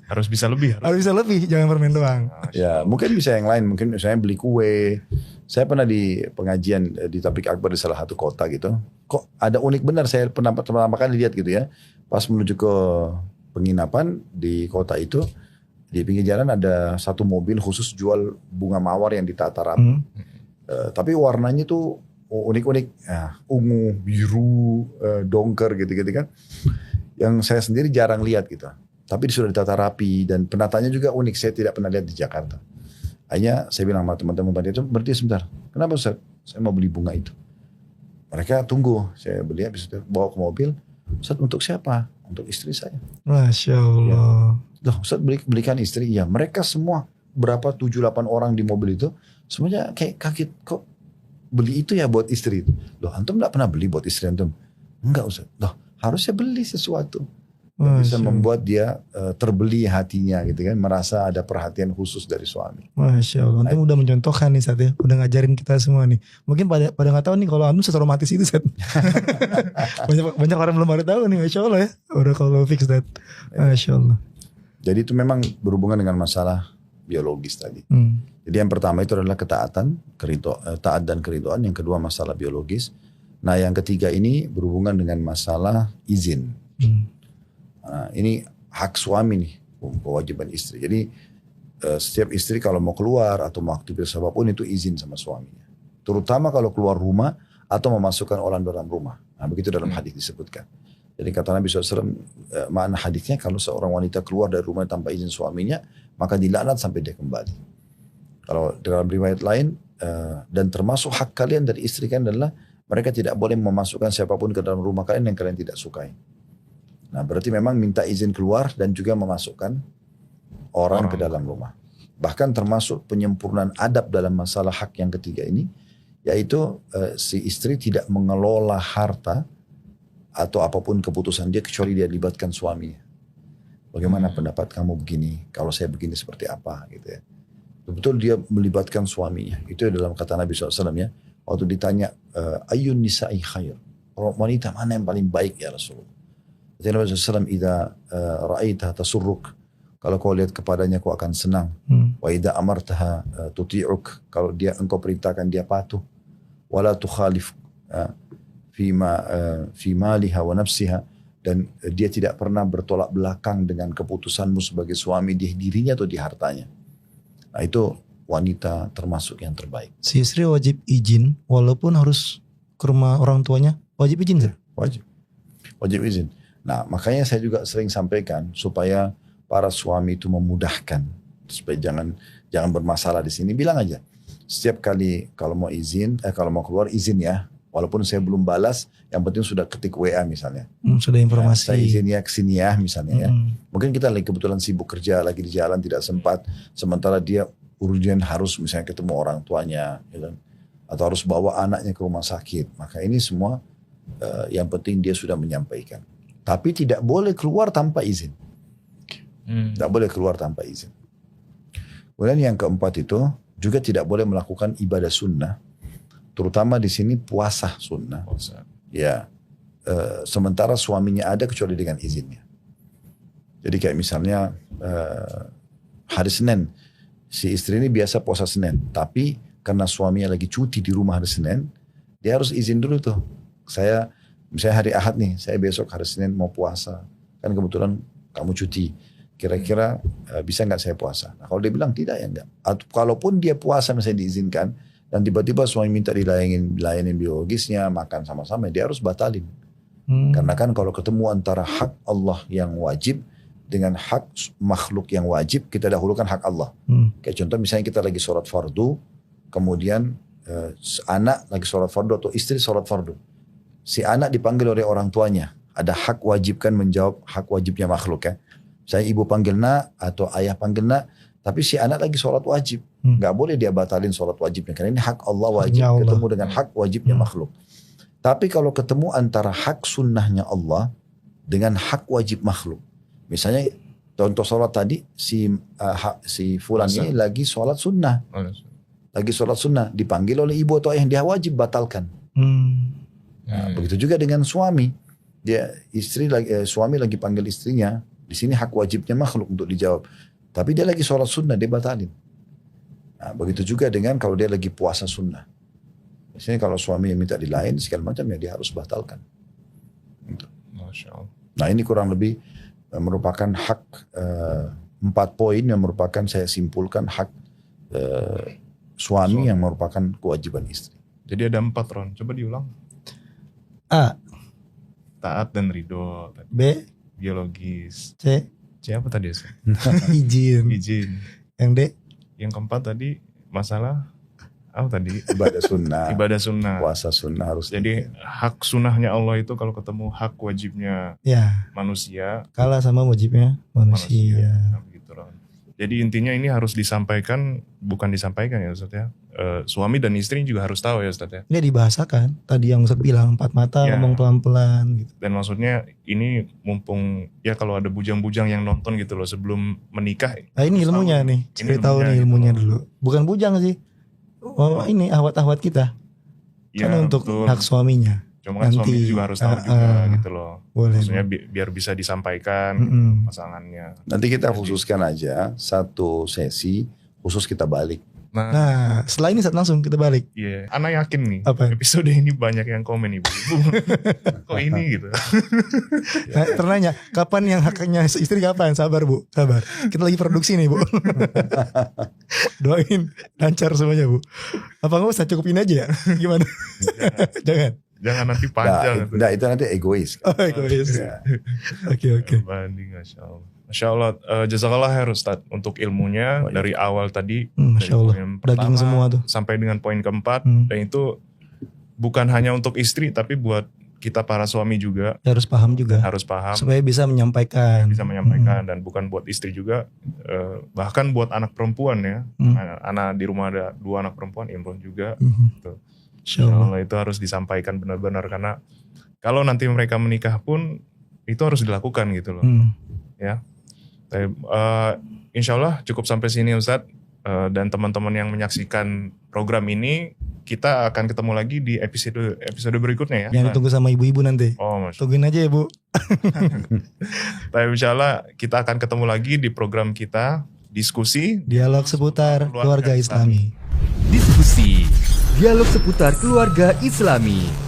Harus bisa lebih. Harus bisa lebih. Jangan permen doang. Ya mungkin bisa yang lain. Mungkin misalnya beli kue. Saya pernah di pengajian di Taufik Akbar di salah satu kota gitu. Kok ada unik benar. Saya pernah pertama kali lihat gitu ya. Pas menuju ke penginapan di kota itu. Di pinggir jalan ada satu mobil khusus jual bunga mawar yang ditata rapi. Tapi warnanya tuh unik-unik. Ungu, biru, dongker gitu-gitu kan. Yang saya sendiri jarang lihat gitu. Tapi sudah ditata rapi dan penatanya juga unik. Saya tidak pernah lihat di Jakarta. Akhirnya saya bilang sama teman-teman tadi itu, berhenti sebentar. Kenapa Ustaz? Saya mau beli bunga itu. Mereka tunggu. Saya beli habis itu bawa ke mobil. Ustaz untuk siapa? Untuk istri saya. Masya Allah. Loh Ustaz belikan istri? Ya mereka semua berapa 7-8 orang di mobil itu. Semuanya kayak kaget. Kok beli itu ya buat istri? Loh antum gak pernah beli buat istri antum? Enggak Ustaz. Loh harusnya beli sesuatu. Bisa membuat dia terbeli hatinya gitu kan. Merasa ada perhatian khusus dari suami. Masya Allah. Antum udah mencontohkan nih Ustaz ya. Udah ngajarin kita semua nih. Mungkin pada gak tahu nih kalau antum seromantis itu Ustaz. banyak orang belum pada tahu nih. Masya Allah ya. Udah kalau fix that. Masya Allah. Jadi itu memang berhubungan dengan masalah biologis tadi. Jadi yang pertama itu adalah ketaatan, taat dan keridhaan. Yang kedua masalah biologis. Nah yang ketiga ini berhubungan dengan masalah izin. Nah, ini hak suami nih, kewajiban istri. Jadi setiap istri kalau mau keluar atau mau aktivitas apapun itu izin sama suaminya. Terutama kalau keluar rumah atau memasukkan orang dalam rumah. Nah begitu dalam hadis disebutkan. Jadi kata Nabi SAW, makna hadisnya kalau seorang wanita keluar dari rumah tanpa izin suaminya, maka dilaknat sampai dia kembali. Kalau dalam riwayat lain, dan termasuk hak kalian dari istri kalian adalah mereka tidak boleh memasukkan siapapun ke dalam rumah kalian yang kalian tidak sukai. Nah berarti memang minta izin keluar dan juga memasukkan orang ke dalam rumah. Bahkan termasuk penyempurnaan adab dalam masalah hak yang ketiga ini, yaitu si istri tidak mengelola harta atau apapun keputusan dia kecuali dia libatkan suaminya. Bagaimana pendapat kamu begini? Kalau saya begini seperti apa? Gitu ya. Betul dia melibatkan suaminya. Itu dalam kata Nabi SAW ya. Waktu ditanya, Ayyun nisa'i khair. Wanita mana yang paling baik ya Rasulullah? Kata Nabi SAW, Idza ra'aitha tasurruk. Kalau kau lihat kepadanya kau akan senang. Wa idza amartaha tuti'uk. Kalau engkau perintahkan dia patuh. Wala tukhalif fi maliha wa nafsiha. Dan dia tidak pernah bertolak belakang dengan keputusanmu sebagai suami di dirinya atau di hartanya. Nah itu wanita termasuk yang terbaik. Si istri wajib izin walaupun harus ke rumah orang tuanya. Wajib izin sih? Wajib izin. Nah makanya saya juga sering sampaikan supaya para suami itu memudahkan. Supaya jangan bermasalah di sini. Bilang aja. Setiap kali kalau mau izin, kalau mau keluar izin ya. Walaupun saya belum balas, yang penting sudah ketik WA misalnya. Sudah informasi. Ya, saya izin ya kesini ya misalnya ya. Mungkin kita lagi kebetulan sibuk kerja, lagi di jalan tidak sempat. Sementara dia urgent harus misalnya ketemu orang tuanya. Ya kan? Atau harus bawa anaknya ke rumah sakit. Maka ini semua yang penting dia sudah menyampaikan. Tapi tidak boleh keluar tanpa izin. Tidak boleh keluar tanpa izin. Kemudian yang keempat itu juga tidak boleh melakukan ibadah sunnah. Terutama di sini puasa sunnah. Ya, sementara suaminya ada kecuali dengan izinnya. Jadi kayak misalnya hari Senin, si istri ini biasa puasa Senin, tapi karena suaminya lagi cuti di rumah hari Senin, dia harus izin dulu tuh. Saya misalnya hari Ahad nih, saya besok hari Senin mau puasa. kan kebetulan kamu cuti. Kira-kira bisa nggak saya puasa? Nah, kalau dia bilang tidak, ya enggak. Atau kalaupun dia puasa misalnya diizinkan, dan tiba-tiba suami minta dilayanin biologisnya, makan sama-sama, dia harus batalin. Karena kan kalau ketemu antara hak Allah yang wajib dengan hak makhluk yang wajib, kita dahulukan hak Allah. Kayak contoh misalnya kita lagi sholat fardu, kemudian anak lagi sholat fardu atau istri sholat fardu. Si anak dipanggil oleh orang tuanya, ada hak wajib kan menjawab hak wajibnya makhluk ya. Saya ibu panggil nak atau ayah panggil nak, tapi si anak lagi sholat wajib. Nggak boleh dia batalin sholat wajibnya. Karena ini hak Allah wajib ketemu dengan hak wajibnya makhluk. Tapi kalau ketemu antara hak sunnahnya Allah dengan hak wajib makhluk. Misalnya contoh sholat tadi, si fulan ini lagi sholat sunnah. Lagi sholat sunnah. Dipanggil oleh ibu atau ayah, dia wajib batalkan. Nah, begitu juga dengan suami. Suami lagi panggil istrinya. Di sini hak wajibnya makhluk untuk dijawab. Tapi dia lagi sholat sunnah, dia batalin. Nah, begitu juga dengan kalau dia lagi puasa sunnah. Misalnya kalau suami yang minta dilain, segala macam ya dia harus batalkan. Masya Allah. Nah ini kurang lebih merupakan hak 4 poin yang merupakan saya simpulkan hak suami yang merupakan kewajiban istri. Jadi ada 4 Ron, coba diulang. A. Taat dan ridho. B. Biologis. C. Apa tadi? Izin. Yang D. Yang keempat tadi masalah apa tadi? Ibadah sunnah. Ibadah sunnah. Puasa sunnah harus. Jadi hak sunnahnya Allah itu kalau ketemu hak wajibnya manusia. Kalah sama wajibnya manusia. Nah, begitu, Ron. Jadi intinya ini harus disampaikan, bukan disampaikan ya Ustaz ya. Suami dan istri juga harus tahu ya Ustaz ya. Ini dibahasakan. Tadi yang Ustaz bilang 4 mata ngomong pelan-pelan gitu. Dan maksudnya ini mumpung ya kalau ada bujang-bujang yang nonton gitu loh sebelum menikah. Nah ini ilmunya nih. Cari tahu nih ilmunya dulu. Bukan bujang sih. Oh ini ahwat-ahwat kita. Ya, kan untuk betul. hak suaminya. Cuma kan suami juga harus tahu juga gitu loh. Boleh. Maksudnya biar bisa disampaikan pasangannya. Nanti kita khususkan aja satu sesi khusus kita balik. Nah setelah ini langsung kita balik. Iya, Ana yakin nih episode ini banyak yang komen ibu-ibu. Kok ini gitu. Nah, ternanya kapan yang haknya istri kapan? Sabar Bu, sabar. Kita lagi produksi nih Bu. Doain lancar semuanya Bu. Apa nggak usah cukupin aja ya? Gimana? Jangan nanti panjang. Nah, itu nanti egois. Oh egois. Oke. Banding, Masya Allah. Masya Allah, jazakallah khair Ustaz untuk ilmunya dari awal tadi. Masya Allah, daging semua tuh. Sampai dengan poin keempat, dan itu bukan hanya untuk istri tapi buat kita para suami juga. Harus paham juga. Harus paham. Supaya bisa menyampaikan. Dan bukan buat istri juga, bahkan buat anak perempuan ya. Anak di rumah ada 2 anak perempuan, Imron juga. Insya Allah itu harus disampaikan benar-benar karena kalau nanti mereka menikah pun itu harus dilakukan gitu loh. Ya. Insya Allah cukup sampai sini Ustadz, dan teman-teman yang menyaksikan program ini, kita akan ketemu lagi di episode berikutnya ya. Yang ditunggu sama ibu-ibu nanti. Tungguin aja ya Bu. Tapi insya Allah kita akan ketemu lagi di program kita, diskusi dialog seputar keluarga Islami. Diskusi dialog seputar keluarga Islami.